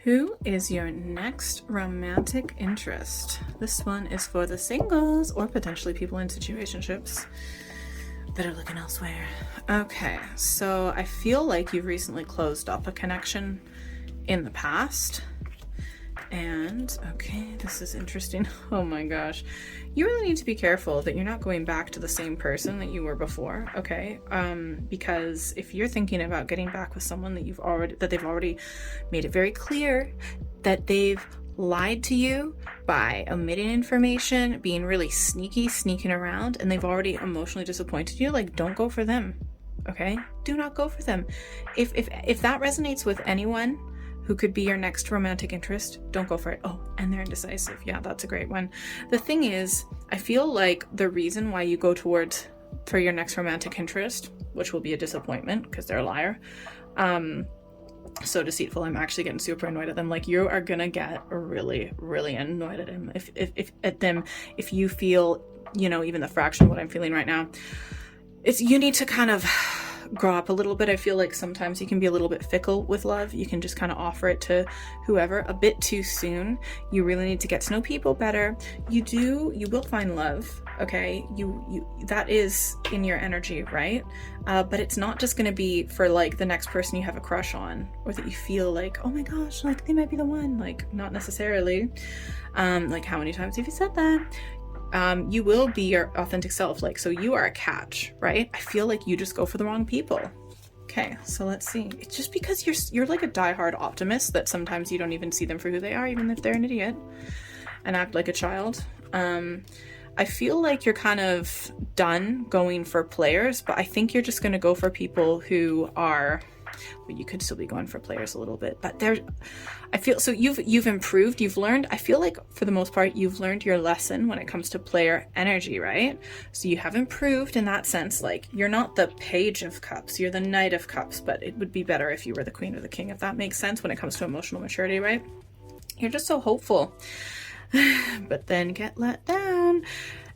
Who is your next romantic interest? This one is for the singles or potentially people in situationships that are looking elsewhere. Okay, so I feel like you've recently closed up a connection in the past. And okay, this is interesting. Oh my gosh. You really need to be careful that you're not going back to the same person that you were before, okay? Because if you're thinking about getting back with someone that they've already made it very clear that they've lied to you by omitting information, being really sneaking around, and they've already emotionally disappointed you, like, don't go for them, okay? Do not go for them. If that resonates with anyone who could be your next romantic interest, don't go for it. Oh, and they're indecisive. Yeah, that's a great one. The thing is, I feel like the reason why you go for your next romantic interest, which will be a disappointment because they're a liar, so deceitful, I'm actually getting super annoyed at them. Like, you are gonna get really, really annoyed at him if you feel, even the fraction of what I'm feeling right now. You need to kind of grow up a little bit. I feel like sometimes you can be a little bit fickle with love. You can just kind of offer it to whoever a bit too soon. You really need to get to know people better. You will find love, okay? That is in your energy, right? But it's not just going to be for like the next person you have a crush on, or that you feel like, oh my gosh, like they might be the one. Like, not necessarily. Like, how many times have you said that? You will be your authentic self. Like, so you are a catch, right? I feel like you just go for the wrong people. Okay, so let's see. It's just because you're like a diehard optimist that sometimes you don't even see them for who they are, even if they're an idiot and act like a child. I feel like you're kind of done going for players, but I think you're just going to go for people who are, well, you could still be going for players a little bit, but I feel so you've improved, you've learned. I feel like for the most part you've learned your lesson when it comes to player energy, right? So you have improved in that sense. Like, you're not the Page of Cups, you're the Knight of Cups, but it would be better if you were the Queen or the King, if that makes sense when it comes to emotional maturity, right? You're just so hopeful, but then get let down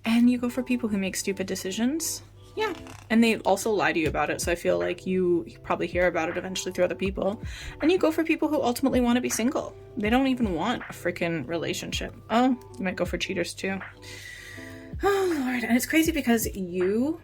and you go for people who make stupid decisions. Yeah, and they also lie to you about it, so I feel like you probably hear about it eventually through other people, and you go for people who ultimately want to be single. They don't even want a freaking relationship. Oh, you might go for cheaters too. Oh Lord, and it's crazy because you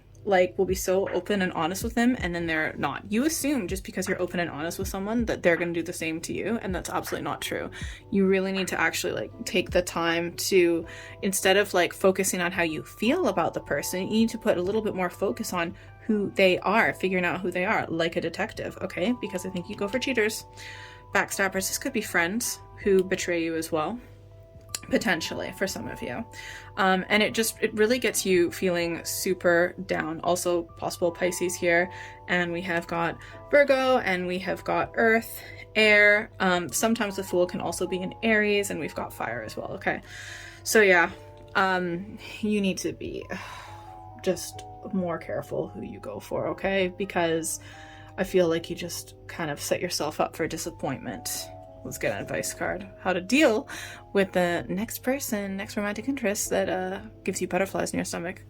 will be so open and honest with them, and then they're not. You assume just because you're open and honest with someone that they're going to do the same to you, and that's absolutely not true. You really need to actually take the time to, instead of focusing on how you feel about the person, you need to put a little bit more focus on who they are, figuring out who they are, like a detective, okay? Because I think you go for cheaters, backstabbers. This could be friends who betray you as well, potentially, for some of you. And it really gets you feeling super down. Also possible Pisces here, and we have got Virgo, and we have got Earth, Air. Sometimes the Fool can also be in Aries, and we've got Fire as well. Okay, so yeah, you need to be just more careful who you go for, okay? Because I feel like you just kind of set yourself up for disappointment. Let's get an advice card. How to deal with the next romantic interest that gives you butterflies in your stomach.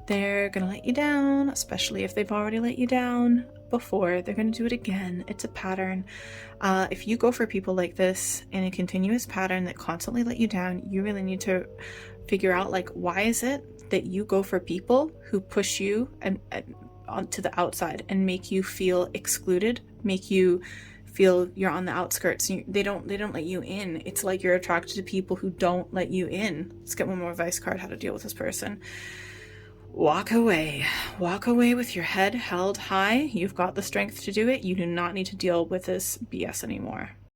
They're gonna let you down, especially if they've already let you down before. They're gonna do it again. It's a pattern. If you go for people like this in a continuous pattern that constantly let you down, you really need to figure out, why is it that you go for people who push you and onto the outside and make you feel excluded, make you feel you're on the outskirts. They don't let you in. It's like you're attracted to people who don't let you in. Let's get one more advice card. How to deal with this person. Walk away with your head held high. You've got the strength to do it. You do not need to deal with this BS anymore.